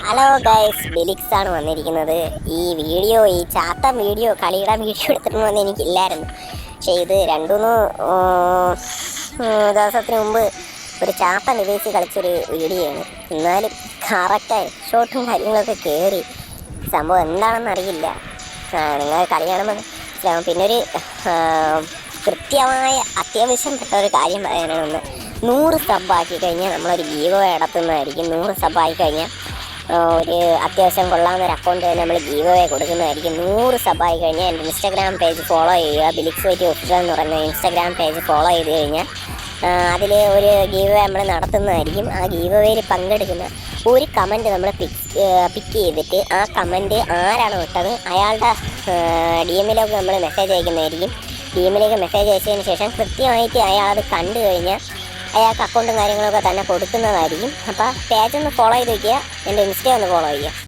Hello guys, ബിലിക്സ് ആണ് വന്നിരിക്കുന്നത്. ഈ ചാത്തൻ വീഡിയോ, കളിയുടെ വീഡിയോ എടുത്തിട്ട് വന്ന് എനിക്കില്ലായിരുന്നു. പക്ഷേ ഇത് രണ്ടു മൂന്ന് ദിവസത്തിന് മുമ്പ് ഒരു ചാത്തൻ വിദേശി കളിച്ചൊരു വീഡിയോ ആണ്. എന്നാലും കറക്റ്റായി ഷോട്ടും കാര്യങ്ങളൊക്കെ കയറി. സംഭവം എന്താണെന്ന് അറിയില്ല. നിങ്ങൾ കളി കാണുമ്പോൾ മനസ്സിലാവും. പിന്നെ ഒരു കൃത്യമായ അത്യാവശ്യപ്പെട്ട ഒരു കാര്യം പറയാനാണ്. 100 സബ്ബാക്കി കഴിഞ്ഞാൽ നമ്മളൊരു ഗീവ് നടത്തുന്നതായിരിക്കും. 100 സബ്ബാക്കി കഴിഞ്ഞാൽ ഒരു അത്യാവശ്യം കൊള്ളാവുന്നൊരു അക്കൗണ്ട് തന്നെ നമ്മൾ ഗീവ് അവേ കൊടുക്കുന്നതായിരിക്കും. 100 സബ്ബായി കഴിഞ്ഞാൽ എൻ്റെ ഇൻസ്റ്റാഗ്രാം പേജ് ഫോളോ ചെയ്യുക. ബിലിക്സ് വൈറ്റ് ഒഫീഷ്യൽ എന്ന് പറയുന്ന ഇൻസ്റ്റാഗ്രാം പേജ് ഫോളോ ചെയ്ത് കഴിഞ്ഞാൽ അതിൽ ഒരു ഗീവ് അവേ നമ്മൾ നടത്തുന്നതായിരിക്കും. ആ ഗീവ് അവേയിൽ പങ്കെടുക്കുന്ന ഒരു കമൻറ്റ് നമ്മൾ പിക്ക് ചെയ്തിട്ട് ആ കമൻറ്റ് ആരാണ് വിട്ടത് അയാളുടെ DM-ലേക്ക് നമ്മൾ മെസ്സേജ് അയക്കുന്നതായിരിക്കും. DM-ലേക്ക് മെസ്സേജ് അയച്ചതിന് ശേഷം കൃത്യമായിട്ട് അയാളത് കണ്ടു കഴിഞ്ഞാൽ അയാൾക്ക് അക്കൗണ്ടും കാര്യങ്ങളൊക്കെ തന്നെ കൊടുക്കുന്നതായിരിക്കും. അപ്പോൾ പേജ് ഒന്ന് ഫോളോ ചെയ്ത് വയ്ക്കുക. എൻ്റെ ഇൻസ്റ്റ ഒന്ന് ഫോളോ ചെയ്യുക.